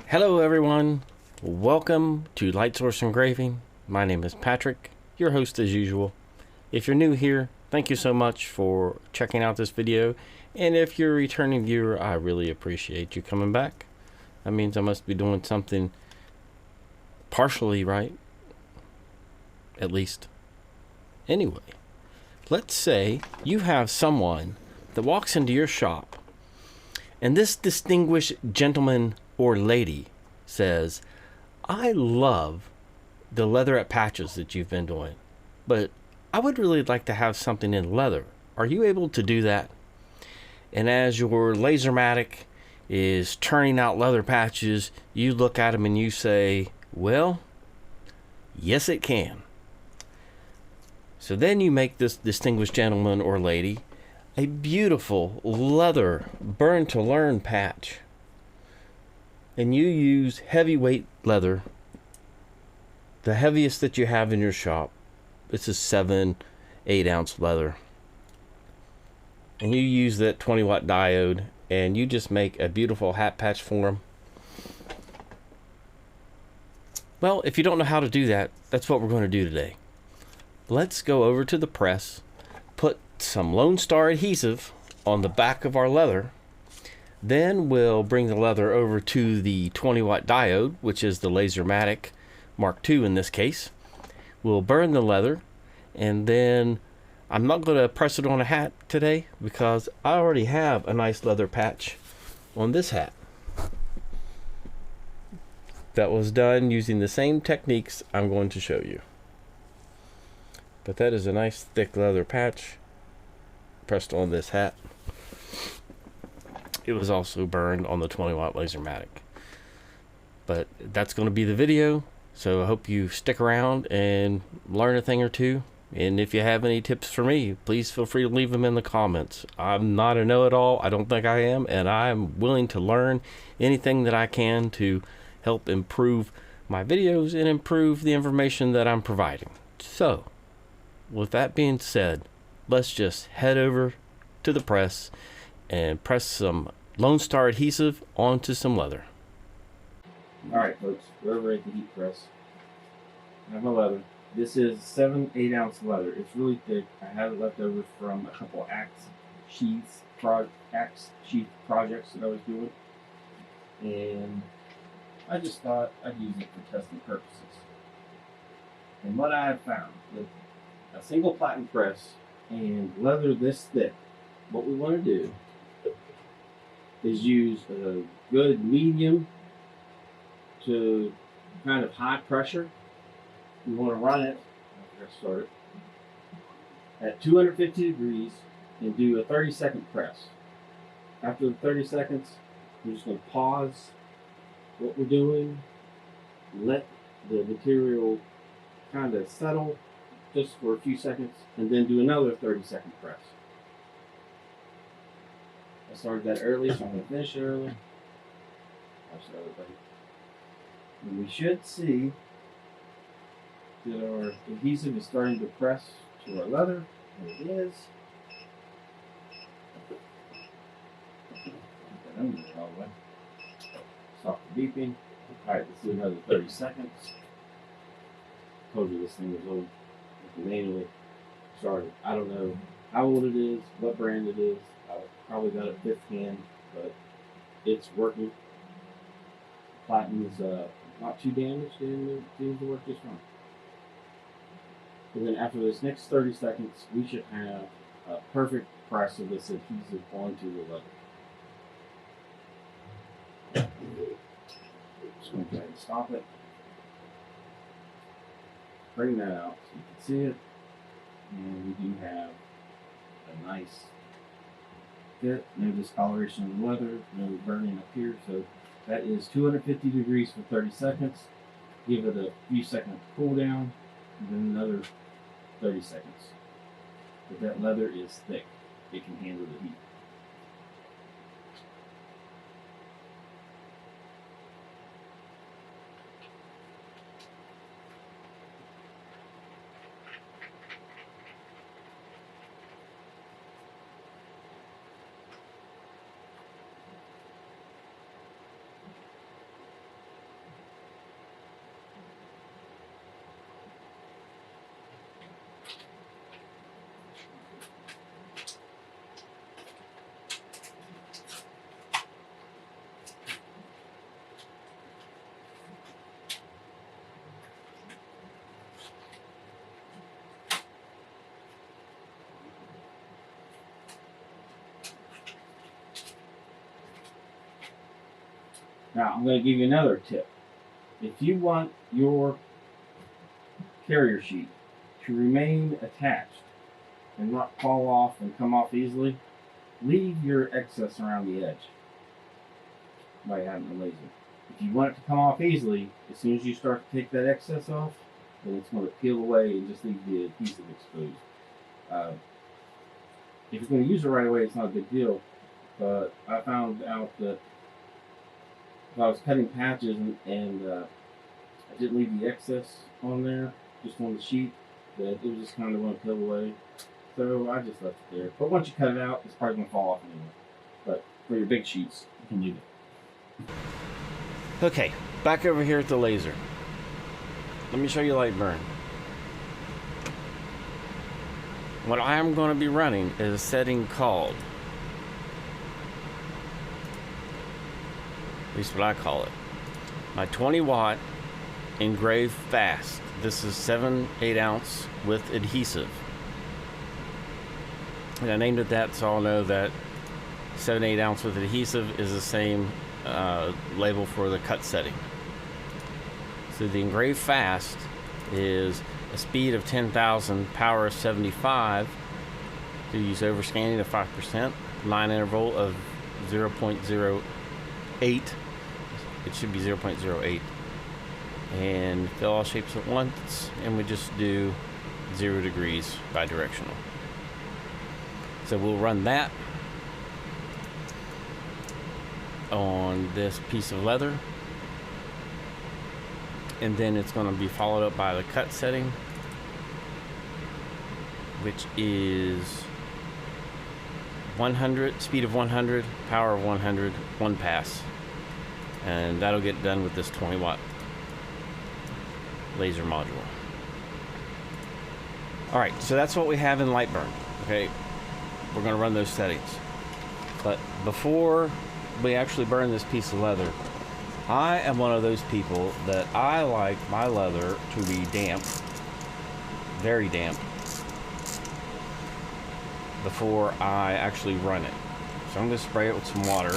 Hello everyone, welcome to Lightsource Engraving. My name is Patrick, your host as usual. If you're new here, thank you so much for checking out this video, and if you're a returning viewer, I really appreciate you coming back. That means I must be doing something partially right, at least. Anyway, let's say you have someone that walks into your shop, and this distinguished gentleman or lady says, I love the leatherette patches that you've been doing, but I would really like to have something in leather. Are you able to do that? And as your LaserMatic is turning out leather patches, you look at them and you say, well, yes it can. So then you make this distinguished gentleman or lady a beautiful leather burn to learn patch. And you use heavyweight leather, the heaviest that you have in your shop. This is 7-8 ounce leather, and you use that 20-watt diode, and you just make a beautiful hat patch for them. Well, if you don't know how to do that, that's what we're going to do today. Let's go over to the press, put some Lone Star adhesive on the back of our leather. Then we'll bring the leather over to the 20-watt diode, which is the LaserMatic Mark II in this case. We'll burn the leather, and then I'm not going to press it on a hat today because I already have a nice leather patch on this hat. That was done using the same techniques I'm going to show you. But that is a nice thick leather patch pressed on this hat. It was also burned on the 20-watt LaserMatic. But that's going to be the video, so I hope you stick around and learn a thing or two. And if you have any tips for me, please feel free to leave them in the comments. I'm not a know-it-all, I don't think I am, and I'm willing to learn anything that I can to help improve my videos and improve the information that I'm providing. So, with that being said, let's just head over to the press and press some Lone Star adhesive onto some leather. Alright folks, we're over at the heat press. I have my leather. This is 7-8 ounce leather. It's really thick. I have it left over from a couple axe sheath projects that I was doing. And I just thought I'd use it for testing purposes. And what I have found with a single platen press and leather this thick, what we want to do is use a good medium to kind of high pressure. We want to run it, at 250 degrees and do a 30-second press. After the 30 seconds, we're just going to pause what we're doing, let the material kind of settle just for a few seconds, and then do another 30-second press. I started that early, so I'm going to finish it early. Watch that, everybody. And we should see that our adhesive is starting to press to our leather, and it is. Get that under there all the way. Stop the beeping. Alright, let's do another 30 seconds. Told you this thing was old. Manually started. I don't know how old it is, what brand it is. I probably got it fifth hand, but it's working. Platinum's not too damaged and it seems to work just fine. And then after this next 30 seconds, we should have a perfect press of this adhesive onto the leather. Just going to go ahead and stop it. Bring that out so you can see it. And we do have a nice fit, no discoloration of the leather, no burning up here. So that is 250 degrees for 30 seconds. Give it a few seconds cool down, and then another 30 seconds. But that leather is thick. It can handle the heat. Now, I'm going to give you another tip. If you want your carrier sheet to remain attached and not fall off and come off easily, leave your excess around the edge by having the laser. If you want it to come off easily, as soon as you start to take that excess off, then it's going to peel away and just leave the adhesive exposed. If you're going to use it right away, it's not a big deal. But I found out that if I was cutting patches and I didn't leave the excess on there, just on the sheet, that it was just kind of going to peel away. So I just left it there. But once you cut it out, it's probably going to fall off anyway. But for your big sheets, you can leave it. Okay, back over here at the laser. Let me show you Lightburn. What I am going to be running is a setting called, at least what I call it, my 20 watt Engrave Fast. This is 7/8 ounce with adhesive. And I named it that so I'll know that 7/8 ounce with adhesive is the same label for the cut setting. So the Engrave Fast is a speed of 10,000, power of 75. To use overscanning of 5%, line interval of 0.08. It should be 0.08. And fill all shapes at once, and we just do 0 degrees bidirectional. So we'll run that on this piece of leather, and then it's going to be followed up by the cut setting, which is 100, speed of 100, power of 100, one pass, and that'll get done with this 20 watt laser module. Alright, so that's what we have in Lightburn. Okay, we're going to run those settings, but before we actually burn this piece of leather, I am one of those people that I like my leather to be damp, very damp, before I actually run it. So I'm going to spray it with some water.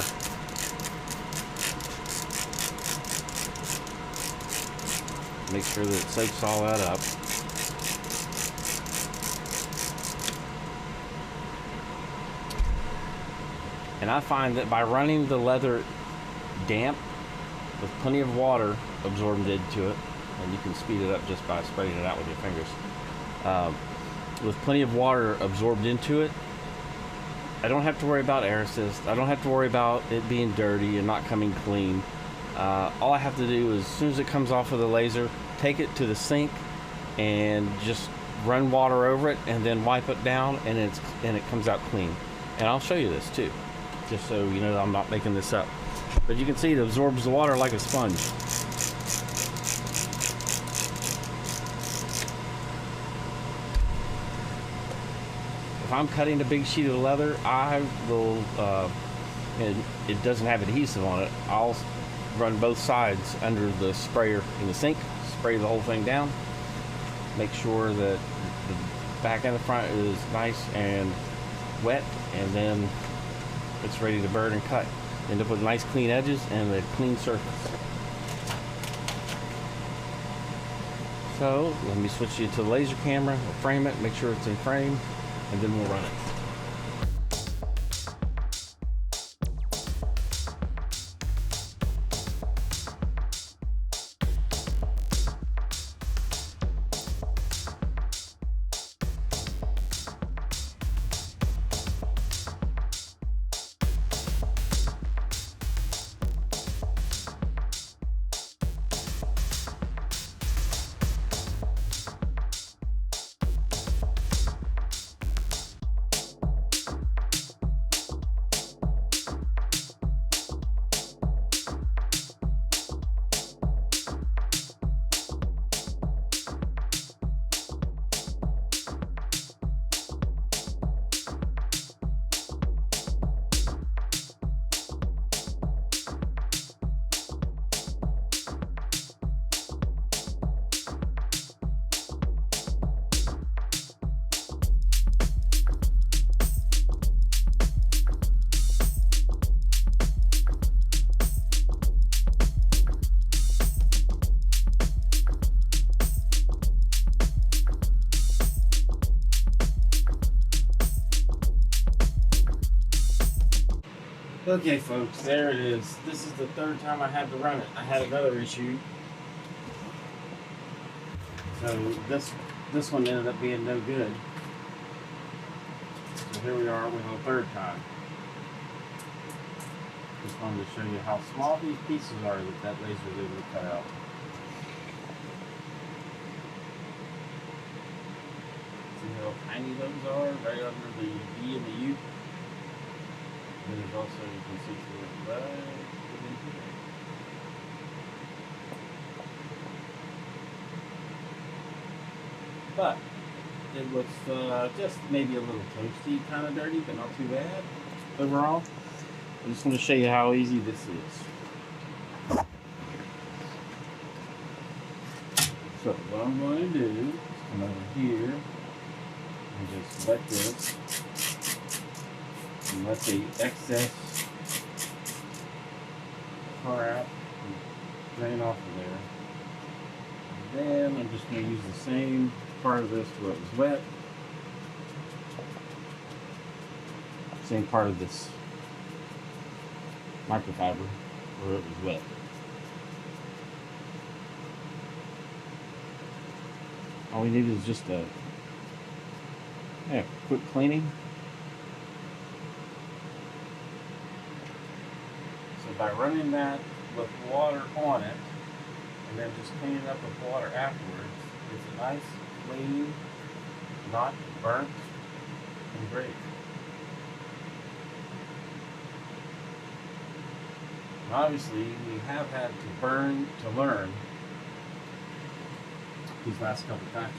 Make sure that it soaks all that up. And I find that by running the leather damp with plenty of water absorbed into it, and you can speed it up just by spraying it out with your fingers, with plenty of water absorbed into it, I don't have to worry about air assist. I don't have to worry about it being dirty and not coming clean. All I have to do is, as soon as it comes off of the laser, take it to the sink and just run water over it, and then wipe it down, and it comes out clean. And I'll show you this too, just so you know that I'm not making this up. But you can see it absorbs the water like a sponge. If I'm cutting a big sheet of leather, I will, and it doesn't have adhesive on it, I'll run both sides under the sprayer in the sink, spray the whole thing down, make sure that the back and the front is nice and wet, and then it's ready to burn and cut. End up with nice clean edges and a clean surface. So let me switch you to the laser camera. We'll frame it, make sure it's in frame, and then we'll run it. Okay folks, there it is. This is the third time I had to run it. I had another issue. So this one ended up being no good. So here we are with the third time. Just wanted to show you how small these pieces are that laser is able to cut out. See how tiny those are right under the V and the U? And there's also, you can see through it right in here. But it looks just maybe a little toasty, kind of dirty, but not too bad overall. I just want to show you how easy this is. So what I'm going to do is come over here and just let this and let the excess crap drain off of there. And then I'm just going to use the same part of this where it was wet. Same part of this microfiber where it was wet. All we need is just a quick cleaning. So by running that with water on it and then just cleaning up with water afterwards, it's a nice, clean, not burnt engrave. And obviously, we have had to learn these last couple patches.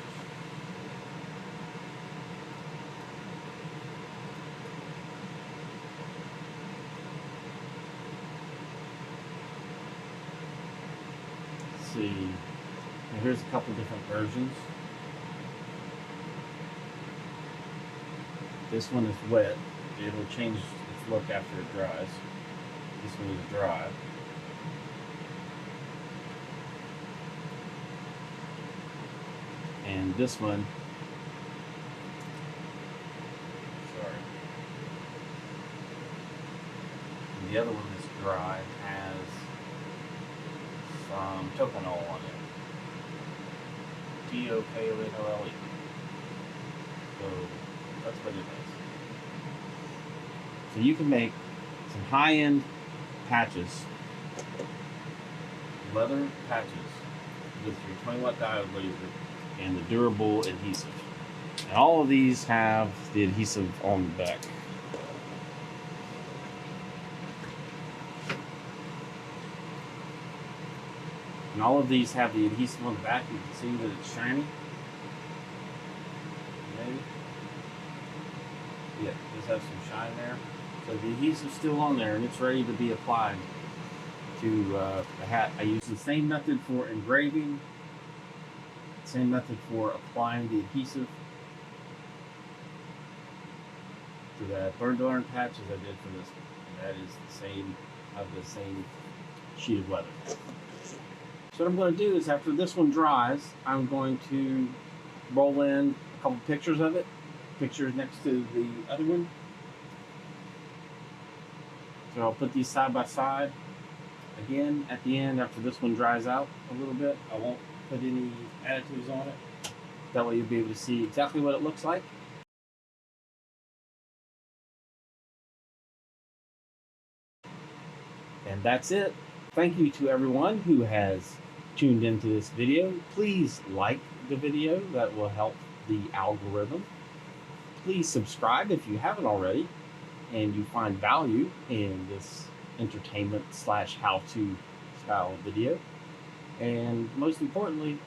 Let's see. Now here's a couple different versions. This one is wet. It will change its look after it dries. This one is dry. And this one, sorry. And the other one that's dry has some toconol on it. T-O-K-O-N-O-L-E. So that's what it is. So you can make some high-end patches, leather patches with your 20-watt diode laser and the durable adhesive. And all of these have the adhesive on the back. And all of these have the adhesive on the back. You can see that it's shiny. Maybe. Yeah, it does have some shine there. So the adhesive's still on there and it's ready to be applied to the hat. I use the same method for engraving, same method for applying the adhesive to that burn to learn patch as I did for this one. And that is the same, of the same sheet of leather. So what I'm going to do is after this one dries, I'm going to roll in a couple pictures of it, pictures next to the other one. So I'll put these side by side. Again, at the end, after this one dries out a little bit, I won't put any additives on it. That way you'll be able to see exactly what it looks like. And that's it. Thank you to everyone who has tuned into this video. Please like the video. That will help the algorithm. Please subscribe if you haven't already and you find value in this entertainment / how-to style video. And most importantly,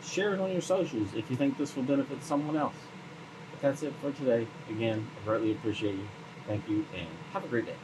share it on your socials if you think this will benefit someone else. But that's it for today. Again, I greatly appreciate you. Thank you and have a great day.